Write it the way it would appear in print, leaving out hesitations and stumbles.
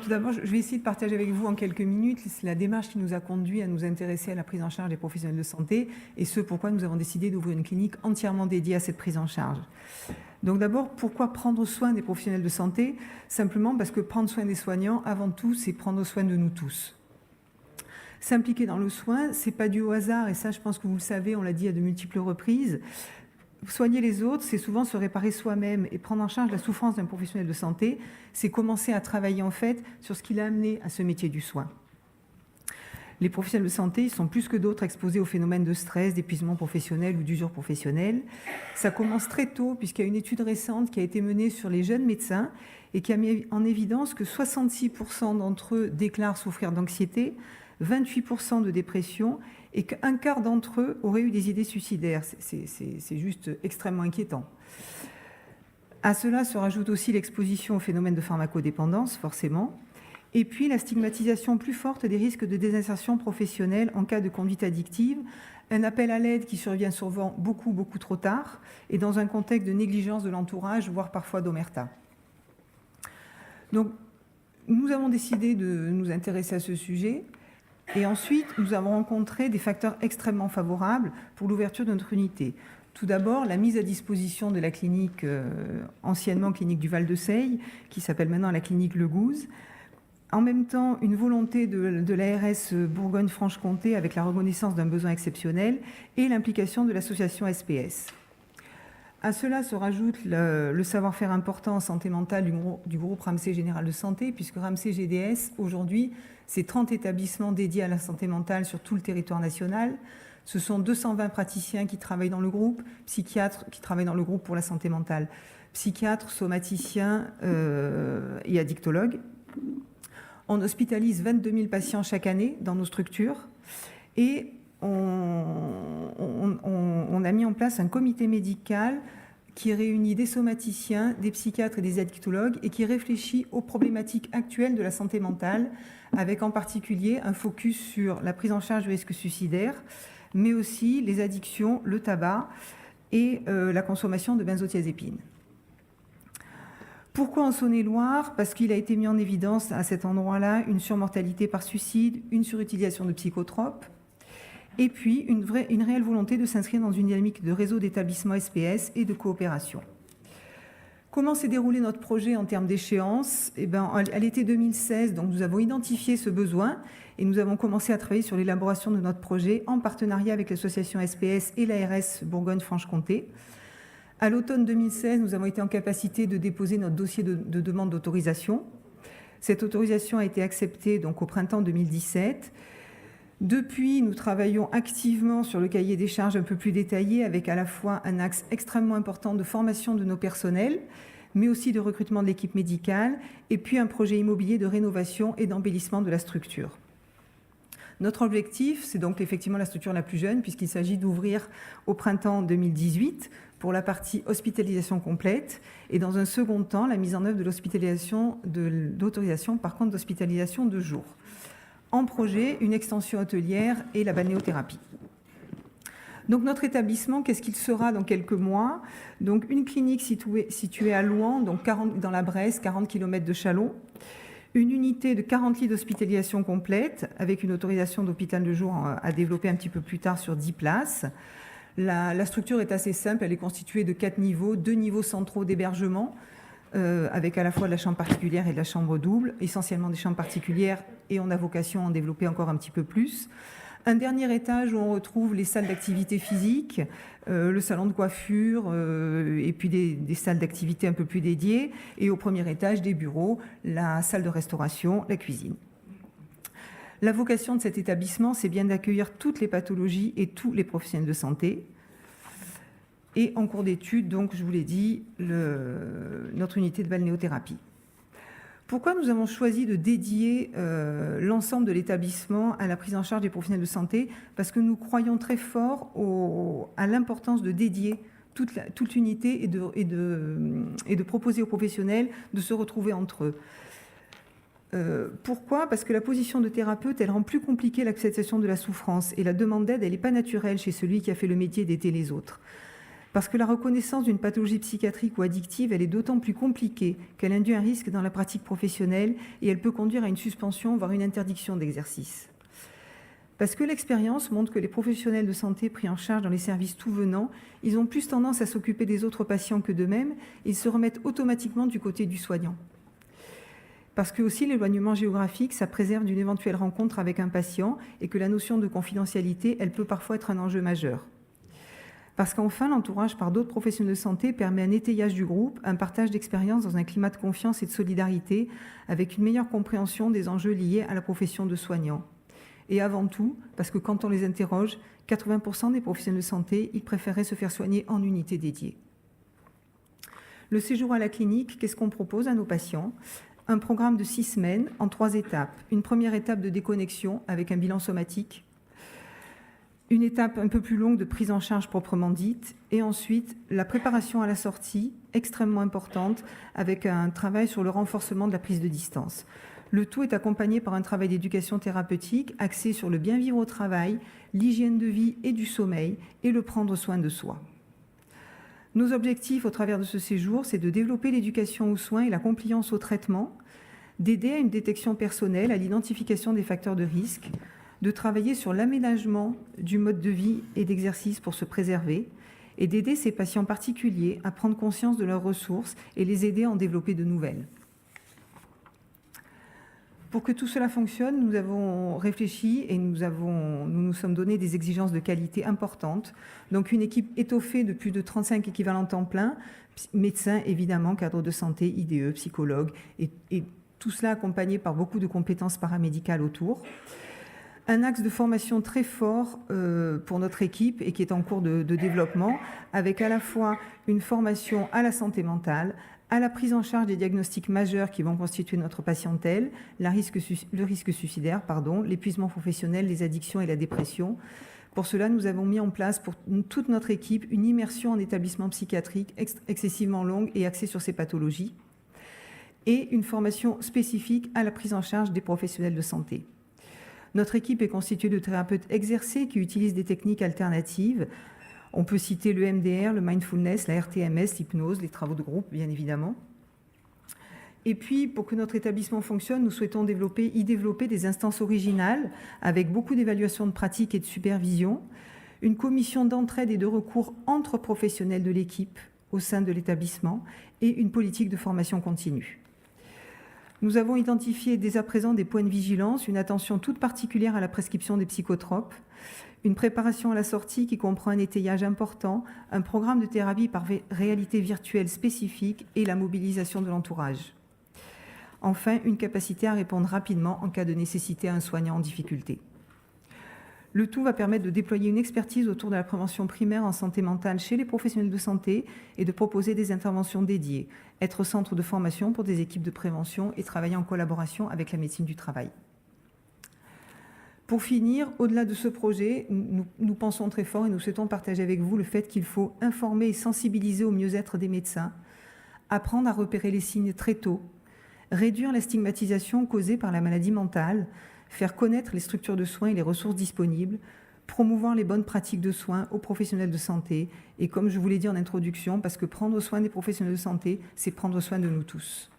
tout d'abord, je vais essayer de partager avec vous en quelques minutes la démarche qui nous a conduit à nous intéresser à la prise en charge des professionnels de santé et ce pourquoi nous avons décidé d'ouvrir une clinique entièrement dédiée à cette prise en charge. Donc d'abord, pourquoi prendre soin des professionnels de santé? Simplement parce que prendre soin des soignants, avant tout, c'est prendre soin de nous tous. S'impliquer dans le soin, c'est pas dû au hasard, et ça, je pense que vous le savez, on l'a dit à de multiples reprises. Soigner les autres, c'est souvent se réparer soi-même, et prendre en charge la souffrance d'un professionnel de santé, c'est commencer à travailler en fait sur ce qui l'a amené à ce métier du soin. Les professionnels de santé, ils sont plus que d'autres exposés aux phénomènes de stress, d'épuisement professionnel ou d'usure professionnelle. Ça commence très tôt, puisqu'il y a une étude récente qui a été menée sur les jeunes médecins et qui a mis en évidence que 66% d'entre eux déclarent souffrir d'anxiété, 28% de dépression et qu'un quart d'entre eux auraient eu des idées suicidaires. C'est juste extrêmement inquiétant. À cela se rajoute aussi l'exposition au phénomène de pharmacodépendance, forcément, et puis la stigmatisation plus forte des risques de désinsertion professionnelle en cas de conduite addictive, un appel à l'aide qui survient souvent beaucoup trop tard et dans un contexte de négligence de l'entourage, voire parfois d'omerta. Donc, nous avons décidé de nous intéresser à ce sujet. Et ensuite, nous avons rencontré des facteurs extrêmement favorables pour l'ouverture de notre unité. Tout d'abord, la mise à disposition de la clinique, anciennement clinique du Val-de-Seille, qui s'appelle maintenant la clinique Le Gouze. En même temps, une volonté de l'ARS Bourgogne-Franche-Comté avec la reconnaissance d'un besoin exceptionnel et l'implication de l'association SPS. À cela se rajoute le savoir-faire important en santé mentale du groupe Ramsay Général de Santé, puisque Ramsay GDS, aujourd'hui, c'est 30 établissements dédiés à la santé mentale sur tout le territoire national. Ce sont 220 praticiens qui travaillent dans le groupe, psychiatres qui travaillent dans le groupe pour la santé mentale, psychiatres, somaticiens et addictologues. On hospitalise 22 000 patients chaque année dans nos structures et on a mis en place un comité médical qui réunit des somaticiens, des psychiatres et des addictologues et qui réfléchit aux problématiques actuelles de la santé mentale, avec en particulier un focus sur la prise en charge du risque suicidaire, mais aussi les addictions, le tabac et la consommation de benzodiazépines. Pourquoi en Saône-et-Loire? Parce qu'il a été mis en évidence à cet endroit-là une surmortalité par suicide, une surutilisation de psychotropes, et puis une réelle volonté de s'inscrire dans une dynamique de réseau d'établissements SPS et de coopération. Comment s'est déroulé notre projet en termes d'échéance? À l'été 2016, donc, nous avons identifié ce besoin et nous avons commencé à travailler sur l'élaboration de notre projet en partenariat avec l'association SPS et l'ARS Bourgogne-Franche-Comté. À l'automne 2016, nous avons été en capacité de déposer notre dossier de demande d'autorisation. Cette autorisation a été acceptée donc, au printemps 2017. Depuis, nous travaillons activement sur le cahier des charges un peu plus détaillé avec à la fois un axe extrêmement important de formation de nos personnels, mais aussi de recrutement de l'équipe médicale, et puis un projet immobilier de rénovation et d'embellissement de la structure. Notre objectif, c'est donc effectivement la structure la plus jeune, puisqu'il s'agit d'ouvrir au printemps 2018 pour la partie hospitalisation complète, et dans un second temps, la mise en œuvre de l'hospitalisation, d'autorisation par contre d'hospitalisation de jour. En projet, une extension hôtelière et la balnéothérapie. Donc notre établissement, qu'est-ce qu'il sera dans quelques mois? Donc une clinique située à Louan, donc dans la Bresse, 40 km de Châlons. Une unité de 40 lits d'hospitalisation complète, avec une autorisation d'hôpital de jour à développer un petit peu plus tard sur 10 places. La structure est assez simple, elle est constituée de 4 niveaux, 2 niveaux centraux d'hébergement, avec à la fois de la chambre particulière et de la chambre double, essentiellement des chambres particulières, et on a vocation à en développer encore un petit peu plus. Un dernier étage où on retrouve les salles d'activité physique, le salon de coiffure et puis des salles d'activité un peu plus dédiées. Et au premier étage, des bureaux, la salle de restauration, la cuisine. La vocation de cet établissement, c'est bien d'accueillir toutes les pathologies et tous les professionnels de santé. Et en cours d'étude, donc, je vous l'ai dit, notre unité de balnéothérapie. Pourquoi nous avons choisi de dédier l'ensemble de l'établissement à la prise en charge des professionnels de santé? Parce que nous croyons très fort à l'importance de dédier toute l'unité et de proposer aux professionnels de se retrouver entre eux. Pourquoi? Parce que la position de thérapeute, elle rend plus compliquée l'acceptation de la souffrance et la demande d'aide, elle n'est pas naturelle chez celui qui a fait le métier d'aider les autres. Parce que la reconnaissance d'une pathologie psychiatrique ou addictive, elle est d'autant plus compliquée qu'elle induit un risque dans la pratique professionnelle et elle peut conduire à une suspension, voire une interdiction d'exercice. Parce que l'expérience montre que les professionnels de santé pris en charge dans les services tout venant, ils ont plus tendance à s'occuper des autres patients que d'eux-mêmes, ils se remettent automatiquement du côté du soignant. Parce que aussi l'éloignement géographique, ça préserve d'une éventuelle rencontre avec un patient et que la notion de confidentialité, elle peut parfois être un enjeu majeur. Parce qu'enfin, l'entourage par d'autres professionnels de santé permet un étayage du groupe, un partage d'expériences dans un climat de confiance et de solidarité, avec une meilleure compréhension des enjeux liés à la profession de soignant. Et avant tout, parce que quand on les interroge, 80% des professionnels de santé, ils préféraient se faire soigner en unité dédiée. Le séjour à la clinique, qu'est-ce qu'on propose à nos patients ? Un programme de 6 semaines en 3 étapes. Une première étape de déconnexion avec un bilan somatique. Une étape un peu plus longue de prise en charge proprement dite, et ensuite la préparation à la sortie, extrêmement importante, avec un travail sur le renforcement de la prise de distance. Le tout est accompagné par un travail d'éducation thérapeutique axé sur le bien vivre au travail, l'hygiène de vie et du sommeil, et le prendre soin de soi. Nos objectifs au travers de ce séjour, c'est de développer l'éducation aux soins et la compliance au traitement, d'aider à une détection personnelle, à l'identification des facteurs de risque, de travailler sur l'aménagement du mode de vie et d'exercice pour se préserver et d'aider ces patients particuliers à prendre conscience de leurs ressources et les aider à en développer de nouvelles. Pour que tout cela fonctionne, nous avons réfléchi et nous nous sommes donné des exigences de qualité importantes. Donc une équipe étoffée de plus de 35 équivalents temps plein, médecins évidemment, cadres de santé, IDE, psychologues, et tout cela accompagné par beaucoup de compétences paramédicales autour. Un axe de formation très fort pour notre équipe et qui est en cours de développement, avec à la fois une formation à la santé mentale, à la prise en charge des diagnostics majeurs qui vont constituer notre patientèle, le risque suicidaire, l'épuisement professionnel, les addictions et la dépression. Pour cela, nous avons mis en place pour toute notre équipe une immersion en établissement psychiatrique excessivement longue et axée sur ces pathologies, et une formation spécifique à la prise en charge des professionnels de santé. Notre équipe est constituée de thérapeutes exercés qui utilisent des techniques alternatives. On peut citer le MDR, le mindfulness, la RTMS, l'hypnose, les travaux de groupe, bien évidemment. Et puis, pour que notre établissement fonctionne, nous souhaitons y développer des instances originales avec beaucoup d'évaluation de pratique et de supervision, une commission d'entraide et de recours entre professionnels de l'équipe au sein de l'établissement et une politique de formation continue. Nous avons identifié dès à présent des points de vigilance, une attention toute particulière à la prescription des psychotropes, une préparation à la sortie qui comprend un étayage important, un programme de thérapie par réalité virtuelle spécifique et la mobilisation de l'entourage. Enfin, une capacité à répondre rapidement en cas de nécessité à un soignant en difficulté. Le tout va permettre de déployer une expertise autour de la prévention primaire en santé mentale chez les professionnels de santé et de proposer des interventions dédiées, être centre de formation pour des équipes de prévention et travailler en collaboration avec la médecine du travail. Pour finir, au-delà de ce projet, nous pensons très fort et nous souhaitons partager avec vous le fait qu'il faut informer et sensibiliser au mieux-être des médecins, apprendre à repérer les signes très tôt, réduire la stigmatisation causée par la maladie mentale, faire connaître les structures de soins et les ressources disponibles, promouvoir les bonnes pratiques de soins aux professionnels de santé et, comme je vous l'ai dit en introduction, parce que prendre soin des professionnels de santé, c'est prendre soin de nous tous.